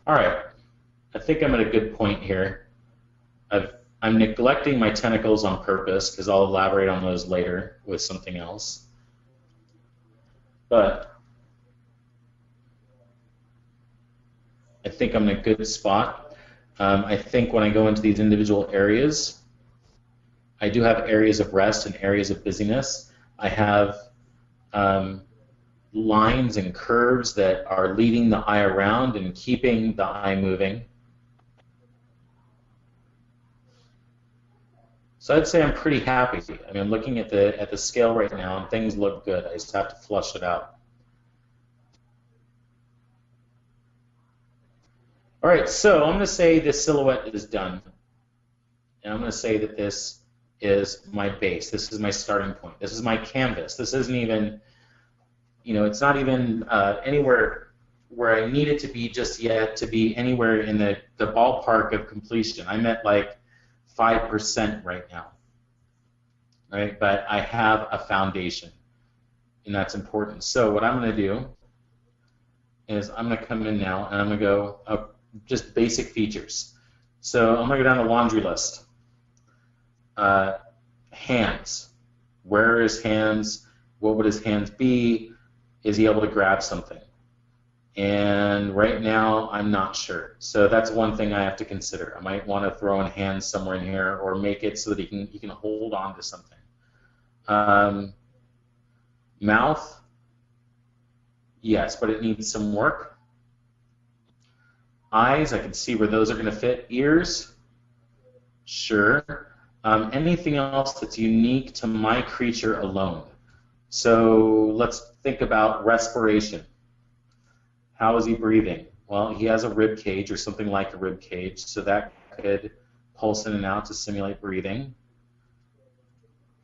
All right, I think I'm at a good point here. I'm neglecting my tentacles on purpose because I'll elaborate on those later with something else. But I think I'm in a good spot. I think when I go into these individual areas, I do have areas of rest and areas of busyness. I have lines and curves that are leading the eye around and keeping the eye moving. So I'd say I'm pretty happy. I mean, I'm looking at the scale right now, and things look good. I just have to flush it out. All right, so I'm going to say this silhouette is done, and I'm going to say that this is my base. This is my starting point. This is my canvas. This isn't even, it's not even anywhere where I need it to be just yet to be anywhere in the ballpark of completion. I'm at like 5% right now, right? But I have a foundation, and that's important. So what I'm going to do is I'm going to come in now, and I'm going to go just basic features. So I'm going to go down the laundry list. Hands. Where are his hands? What would his hands be? Is he able to grab something? And right now, I'm not sure. So that's one thing I have to consider. I might want to throw in hands somewhere in here, or make it so that he can hold on to something. Mouth, yes, but it needs some work. Eyes, I can see where those are going to fit. Ears, sure. Anything else that's unique to my creature alone. So let's think about respiration. How is he breathing? Well, he has a rib cage or something like a rib cage, so that could pulse in and out to simulate breathing.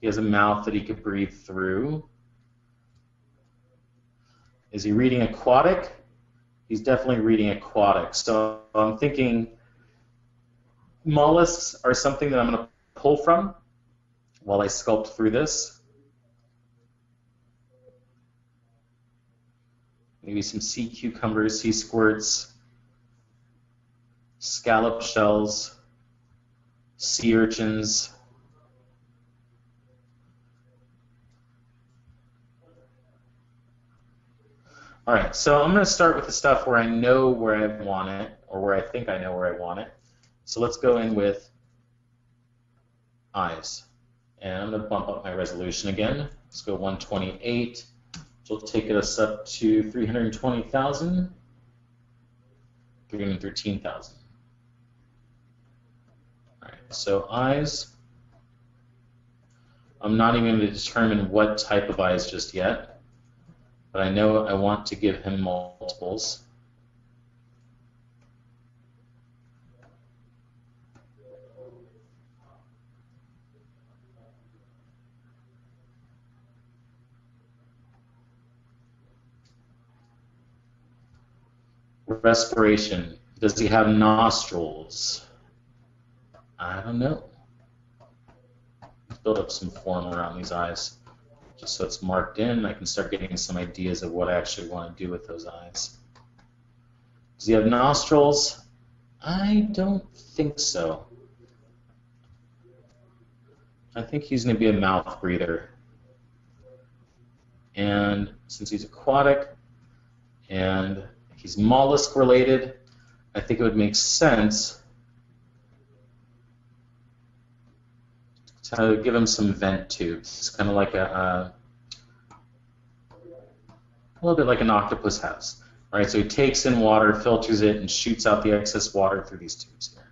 He has a mouth that he could breathe through. Is he reading aquatic? He's definitely reading aquatic. So I'm thinking mollusks are something that I'm going to pull from while I sculpt through this. Maybe some sea cucumbers, sea squirts, scallop shells, sea urchins. All right, so I'm going to start with the stuff where I know where I want it, or where I think I know where I want it. So let's go in with eyes. And I'm going to bump up my resolution again. Let's go 128, which will take us up to 320,000, 313,000. All right, so eyes. I'm not even going to determine what type of eyes just yet. But I know I want to give him multiples. Respiration. Does he have nostrils? I don't know. Let's build up some form around these eyes. Just so it's marked in, I can start getting some ideas of what I actually want to do with those eyes. Does he have nostrils? I don't think so. I think he's going to be a mouth breather. And since he's aquatic and he's mollusk related, I think it would make sense to give him some vent tubes. It's kind of like a little bit like an octopus has, right? So he takes in water, filters it, and shoots out the excess water through these tubes here.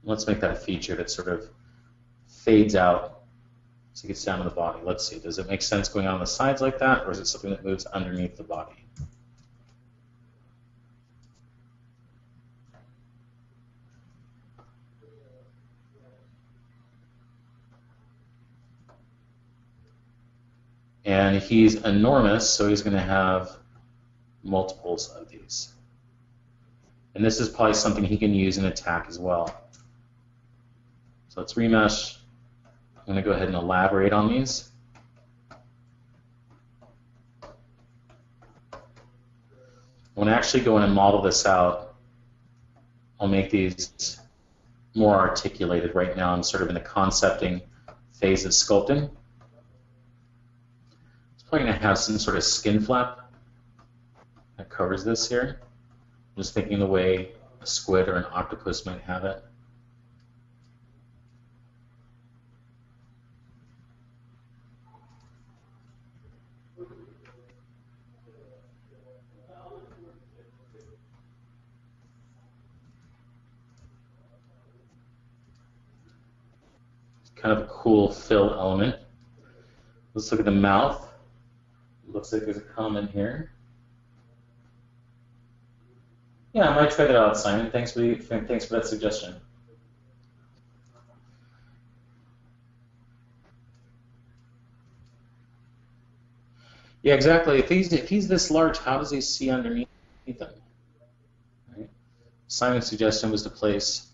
Let's make that a feature that sort of fades out as it gets down to the body. Let's see, does it make sense going on the sides like that, or is it something that moves underneath the body? And he's enormous, so he's going to have multiples of these. And this is probably something he can use in attack as well. So let's remesh. I'm going to go ahead and elaborate on these. When I actually go in and model this out, I'll make these more articulated. Right now I'm sort of in the concepting phase of sculpting. It's probably going to have some sort of skin flap that covers this here. I'm just thinking the way a squid or an octopus might have it. Kind of a cool fill element. Let's look at the mouth. It looks like there's a comment here. Yeah, I might try that out, Simon. Thanks for that suggestion. Yeah, exactly. If he's this large, how does he see underneath them? Right? Simon's suggestion was to place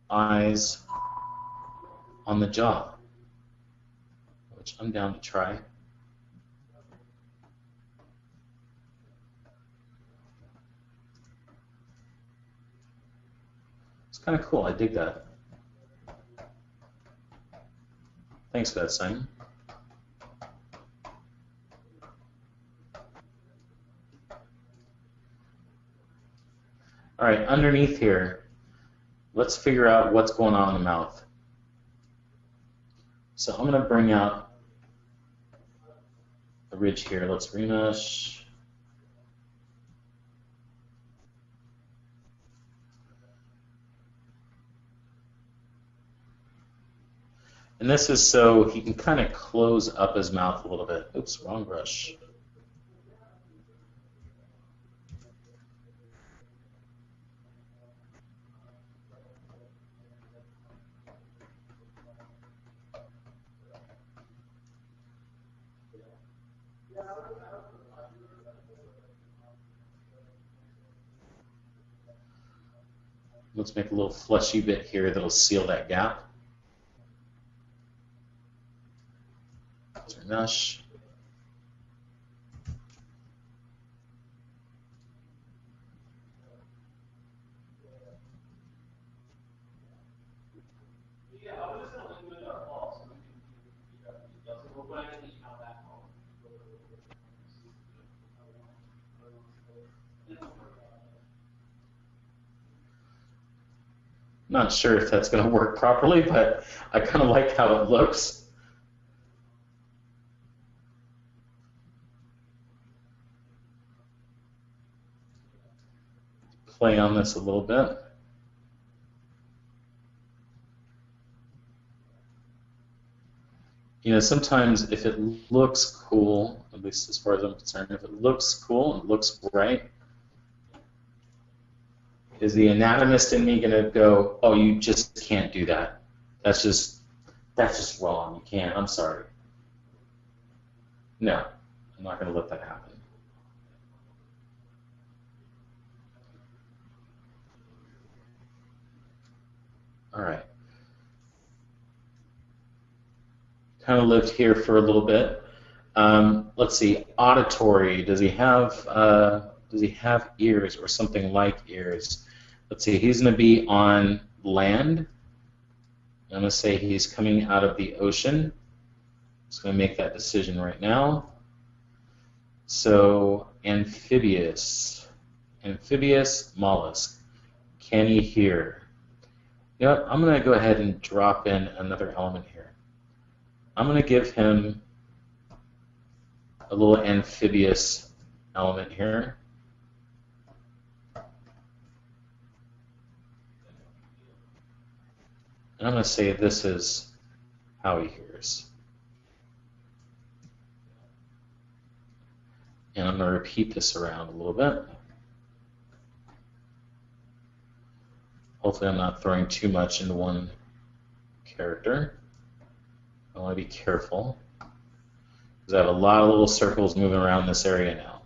eyes on the jaw, which I'm down to try. It's kind of cool. I dig that. Thanks for that, Simon. All right, underneath here, let's figure out what's going on in the mouth. So I'm going to bring out the ridge here. Let's remesh. And this is so he can kind of close up his mouth a little bit. Oops, wrong brush. Let's make a little fleshy bit here that'll seal that gap. Mesh. Not sure if that's going to work properly, but I kind of like how it looks. Play on this a little bit. You know, sometimes if it looks cool, at least as far as I'm concerned, if it looks cool, it looks right, is the anatomist in me going to go, oh, you just can't do that. That's just wrong. You can't. I'm sorry. No, I'm not going to let that happen. All right. Kind of lived here for a little bit. Let's see. Auditory. Does he have ears or something like ears? Let's see. He's going to be on land. I'm going to say he's coming out of the ocean. Just going to make that decision right now. So amphibious mollusk. Can he hear? You know what? I'm going to go ahead and drop in another element here. I'm going to give him a little amphibious element here. And I'm going to say this is how he hears. And I'm going to repeat this around a little bit. Hopefully I'm not throwing too much into one character. I want to be careful because I have a lot of little circles moving around this area now.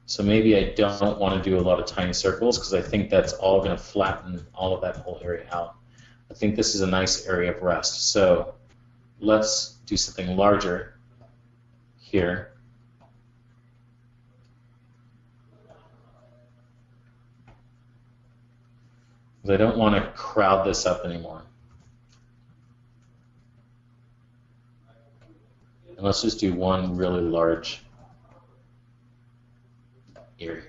So maybe I don't want to do a lot of tiny circles because I think that's all going to flatten all of that whole area out. I think this is a nice area of rest. So let's do something larger here. because I don't want to crowd this up anymore. And let's just do one really large area.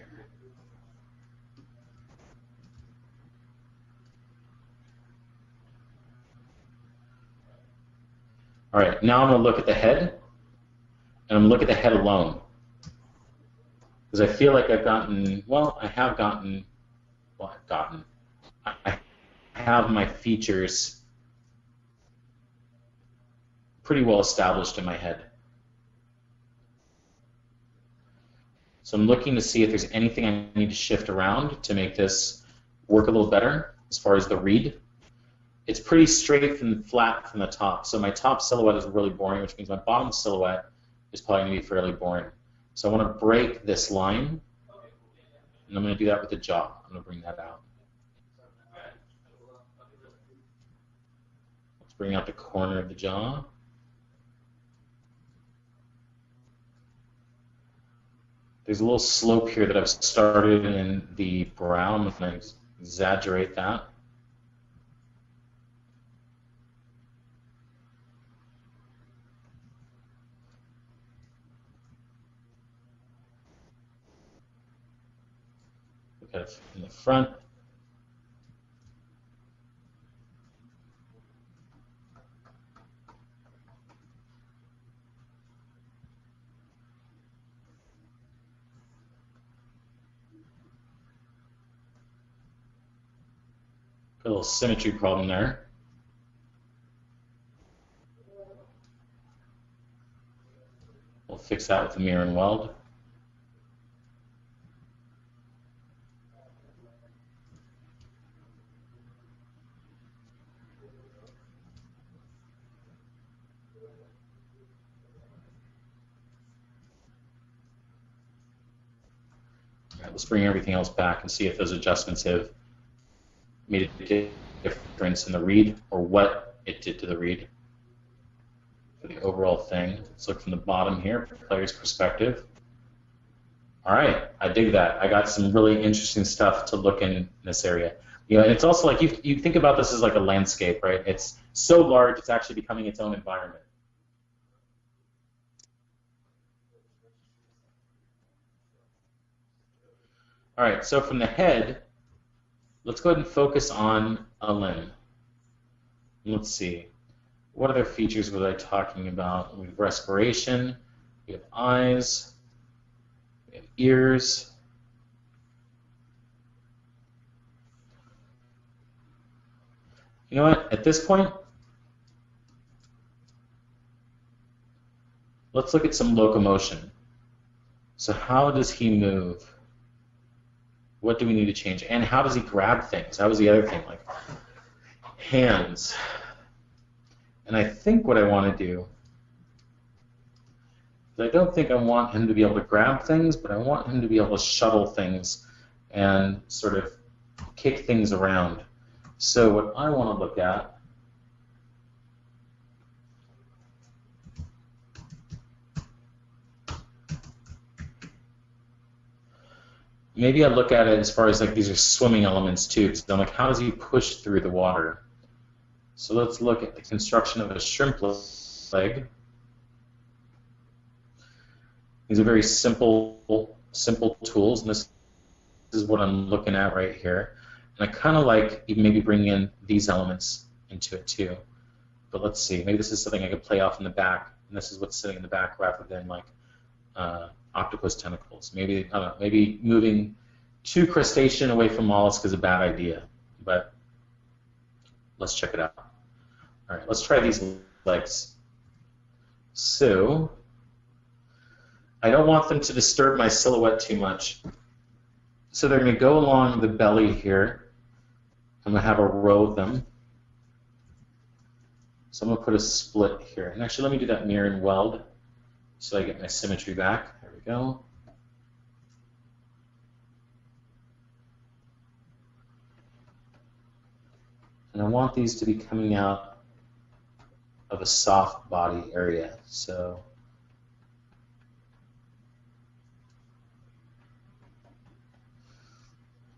All right, now I'm going to look at the head, and I'm going to look at the head alone. Because I feel like I've gotten, well, I have gotten, well, I have my features pretty well established in my head. So I'm looking to see if there's anything I need to shift around to make this work a little better as far as the read. It's pretty straight and flat from the top. So my top silhouette is really boring, which means my bottom silhouette is probably going to be fairly boring. So I want to break this line, and I'm going to do that with the jaw. I'm going to bring that out. Let's bring out the corner of the jaw. There's a little slope here that I've started in the brow. I'm going to exaggerate that. Look at it in the front. Got a little symmetry problem there. We'll fix that with the mirror and weld. All right, let's bring everything else back and see if those adjustments have made a difference in the read or what it did to the read for the overall thing. Let's look from the bottom here, player's perspective. All right, I dig that. I got some really interesting stuff to look in this area. You know, and it's also like you think about this as like a landscape, right? It's so large, it's actually becoming its own environment. All right, so from the head, let's go ahead and focus on a limb. Let's see. What other features was I talking about? We have respiration, we have eyes, we have ears. You know what? At this point, let's look at some locomotion. So how does he move? What do we need to change? And how does he grab things? That was the other thing, like hands. And I think what I want to do is I don't think I want him to be able to grab things, but I want him to be able to shuttle things and sort of kick things around. So what I want to look at maybe I look at it as far as like these are swimming elements too, because I'm like, how does he push through the water? So let's look at the construction of a shrimp leg. These are very simple tools, and this is what I'm looking at right here. And I kind of like maybe bringing in these elements into it too. But let's see, maybe this is something I could play off in the back, and this is what's sitting in the back rather than like octopus tentacles. Maybe, I don't know, maybe moving too crustacean away from mollusk is a bad idea, but let's check it out. All right, let's try these legs. So I don't want them to disturb my silhouette too much. So they're going to go along the belly here. I'm going to have a row of them. So I'm going to put a split here. And actually, let me do that mirror and weld so I get my symmetry back. There we go. And I want these to be coming out of a soft body area. So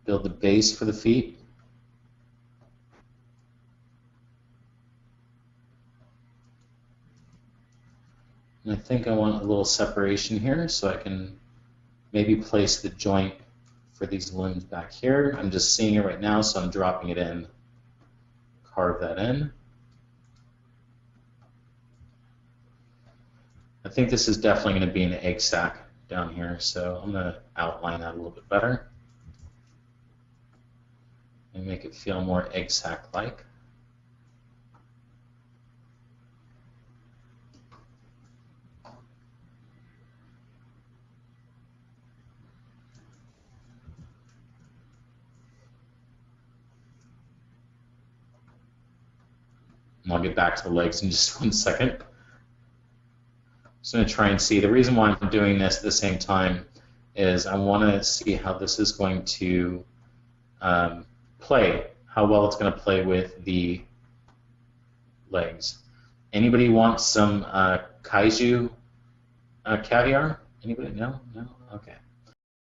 build the base for the feet. And I think I want a little separation here so I can maybe place the joint for these limbs back here. I'm just seeing it right now, so I'm dropping it in. Carve that in. I think this is definitely going to be an egg sac down here, so I'm going to outline that a little bit better and make it feel more egg sac-like. And I'll get back to the legs in just 1 second. So I'm going to try and see. The reason why I'm doing this at the same time is I want to see how this is going to play, how well it's going to play with the legs. Anybody want some kaiju caviar? Anybody? No? No? Okay.